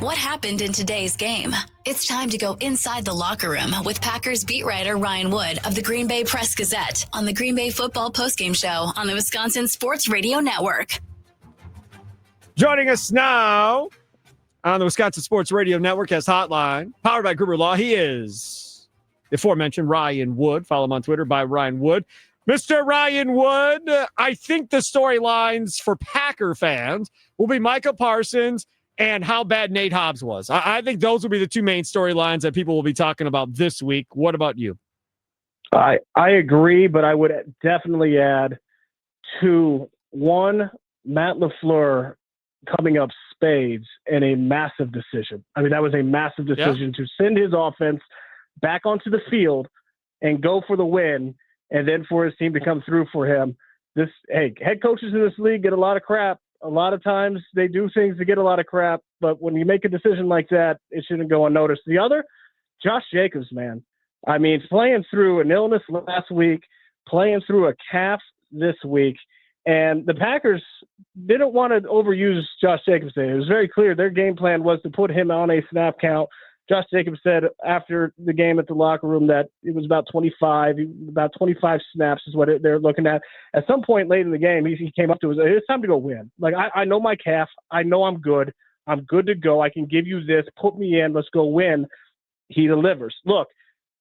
What happened in today's game? It's time to go inside the locker room with Packers beat writer Ryan Wood of the Green Bay Press-Gazette on the Green Bay Football Postgame Show on the Wisconsin Sports Radio Network. Joining us now on the Wisconsin Sports Radio Network as Hotline, powered by Gruber Law, he is the aforementioned Ryan Wood. Follow him on Twitter by Ryan Wood. Mr. Ryan Wood, I think the storylines for Packer fans will be Micah Parsons and how bad Nate Hobbs was. I think those will be the two main storylines that people will be talking about this week. What about you? I agree, but I would definitely add two. One, Matt LaFleur coming up spades in a massive decision. I mean, that was a massive decision to send his offense back onto the field and go for the win, and then for his team to come through for him. Head coaches in this league get a lot of crap. A lot of times they do things to get a lot of crap, but when you make a decision like that, it shouldn't go unnoticed. The other, Josh Jacobs, man. I mean, playing through an illness last week, playing through a calf this week, and the Packers didn't want to overuse Josh Jacobs today. It was very clear their game plan was to put him on a snap count. Josh Jacobs said after the game at the locker room that it was about 25 snaps is what they're looking at. At some point late in the game, he came up to us. It's time to go win. Like, I know my calf. I know I'm good. I'm good to go. I can give you this. Put me in. Let's go win. He delivers. Look,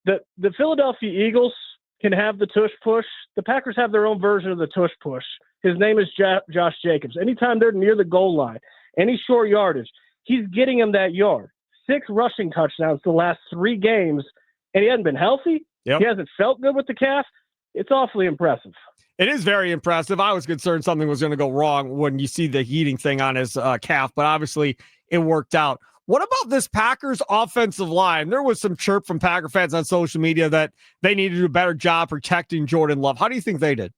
the Philadelphia Eagles can have the tush push. The Packers have their own version of the tush push. His name is Josh Jacobs. Anytime they're near the goal line, any short yardage, he's getting them that yard. 6 rushing touchdowns the last 3 games, and he hasn't been healthy. Yep. He hasn't felt good with the calf. It's awfully impressive. It is very impressive. I was concerned something was going to go wrong when you see the heating thing on his calf, but obviously it worked out. What about this Packers offensive line? There was some chirp from Packer fans on social media that they needed to do a better job protecting Jordan Love. How do you think they did?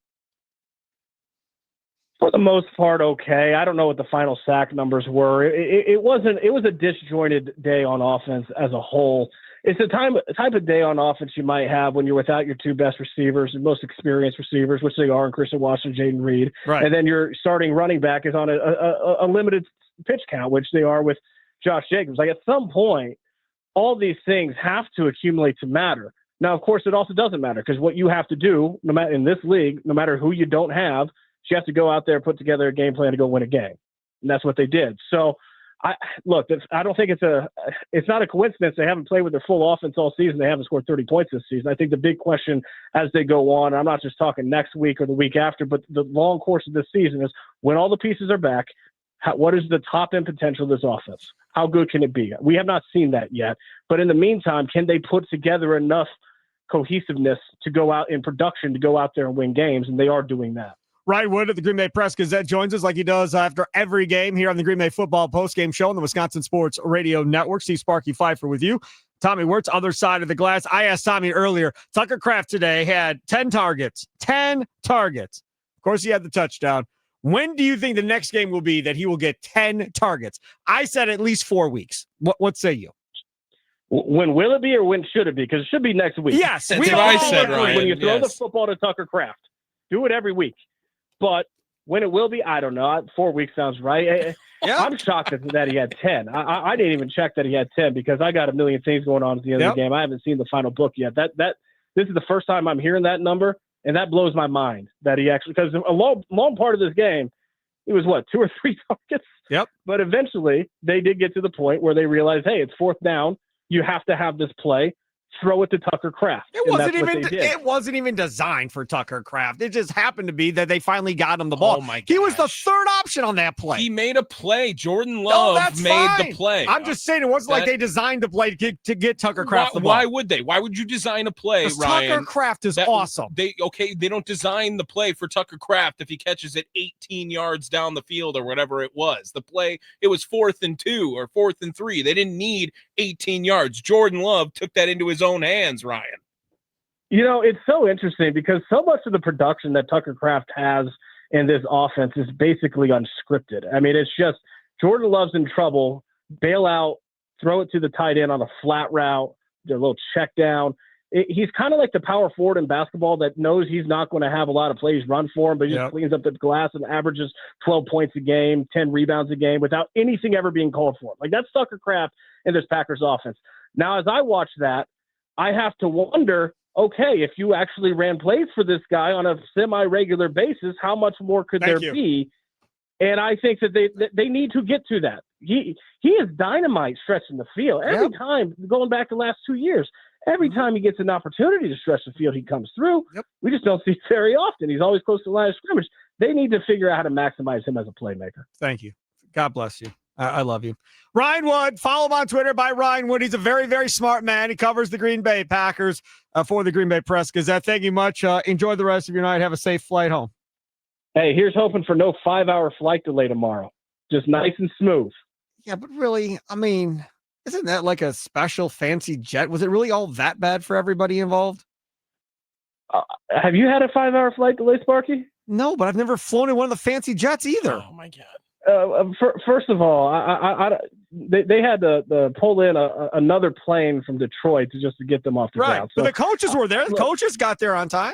For the most part, okay. I don't know what the final sack numbers were. It was a disjointed day on offense as a whole. It's the type of day on offense you might have when you're without your 2 best receivers, the most experienced receivers, which they are in Christian Watson, Jaden Reed. Right. And then your starting running back is on a limited pitch count, which they are with Josh Jacobs. Like, at some point, all these things have to accumulate to matter. Now, of course, it also doesn't matter because what you have to do, no matter in this league, no matter who you don't have, you have to go out there and put together a game plan to go win a game. And that's what they did. So, I don't think it's not a coincidence they haven't played with their full offense all season. They haven't scored 30 points this season. I think the big question as they go on, I'm not just talking next week or the week after, but the long course of this season is when all the pieces are back, what is the top end potential of this offense? How good can it be? We have not seen that yet. But in the meantime, can they put together enough cohesiveness to go out in production, to go out there and win games? And they are doing that. Ryan Wood of the Green Bay Press-Gazette joins us like he does after every game here on the Green Bay Football Postgame Show on the Wisconsin Sports Radio Network. Steve Sparky Pfeiffer with you. Tommy Wirtz, other side of the glass. I asked Tommy earlier, Tucker Kraft today had 10 targets. 10 targets. Of course, he had the touchdown. When do you think the next game will be that he will get 10 targets? I said at least 4 weeks. What say you? When will it be or when should it be? Because it should be next week. Yes. That's what I said, Ryan. When you throw the football to Tucker Kraft, do it every week. But when it will be, I don't know. 4 weeks sounds right. I'm shocked that he had 10. I didn't even check that he had 10 because I got a million things going on at the end of the game. I haven't seen the final book yet. This is the first time I'm hearing that number, and that blows my mind that he actually – because a long part of this game, it was, 2 or 3 targets? Yep. But eventually they did get to the point where they realized, hey, it's 4th down. You have to have this play. Throw it to Tucker Kraft. It wasn't even designed for Tucker Kraft. It just happened to be that they finally got him the ball. Oh my gosh. He was the 3rd option on that play. He made a play. Jordan Love made the play. I'm just saying it wasn't like they designed the play to get Tucker Kraft the ball. Why would they? Why would you design a play, Ryan? Tucker Kraft is awesome. They don't design the play for Tucker Kraft if he catches it 18 yards down the field or whatever it was. The play, it was 4th and 2 or 4th and 3. They didn't need 18 yards. Jordan Love took that into his own hands, Ryan. You know, it's so interesting because so much of the production that Tucker Kraft has in this offense is basically unscripted. I mean, it's just Jordan Love's in trouble, bail out, throw it to the tight end on a flat route, do a little check down. he's kind of like the power forward in basketball that knows he's not going to have a lot of plays run for him, but he just cleans up the glass and averages 12 points a game, 10 rebounds a game without anything ever being called for him. Like, that's Tucker Kraft in this Packers offense. Now, as I watch that, I have to wonder, okay, if you actually ran plays for this guy on a semi-regular basis, how much more could there be? And I think that they need to get to that. He is dynamite stretching the field. Every time, going back the last 2 years, every time he gets an opportunity to stretch the field, he comes through. We just don't see it very often. He's always close to the line of scrimmage. They need to figure out how to maximize him as a playmaker. Thank you. God bless you. I love you. Ryan Wood, follow him on Twitter by Ryan Wood. He's a very, very smart man. He covers the Green Bay Packers for the Green Bay Press Gazette. Thank you much. Enjoy the rest of your night. Have a safe flight home. Hey, here's hoping for no 5-hour flight delay tomorrow. Just nice and smooth. Yeah, but really, I mean, isn't that like a special fancy jet? Was it really all that bad for everybody involved? Have you had a 5-hour flight delay, Sparky? No, but I've never flown in one of the fancy jets either. Oh, my God. First of all, they had to pull in another plane from Detroit just to get them off the ground. So, but the coaches were there. The coaches got there on time.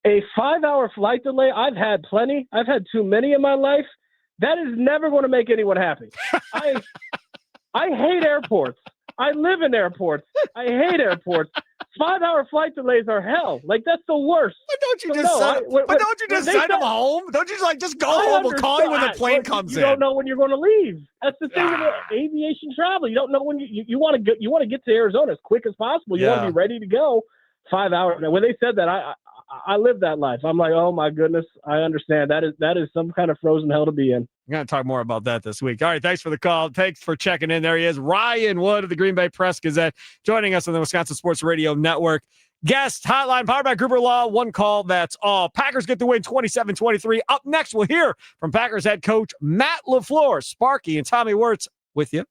A 5-hour flight delay, I've had plenty. I've had too many in my life. That is never going to make anyone happy. I hate airports. I live in airports. I hate airports. 5-hour flight delays are hell. Like, that's the worst. But don't you just send them home? Don't you just go home? We'll call you when the plane comes in. You don't know when you're going to leave. That's the thing about aviation travel. You don't know when you want to get to Arizona as quick as possible. You want to be ready to go. 5 hours. Now, when they said that, I live that life. I'm like, oh my goodness, I understand. That is some kind of frozen hell to be in. We're going to talk more about that this week. All right, thanks for the call. Thanks for checking in. There he is, Ryan Wood of the Green Bay Press Gazette, joining us on the Wisconsin Sports Radio Network. Guest hotline powered by Gruber Law. One call, that's all. Packers get the win 27-23. Up next, we'll hear from Packers head coach Matt LaFleur. Sparky and Tommy Wirtz with you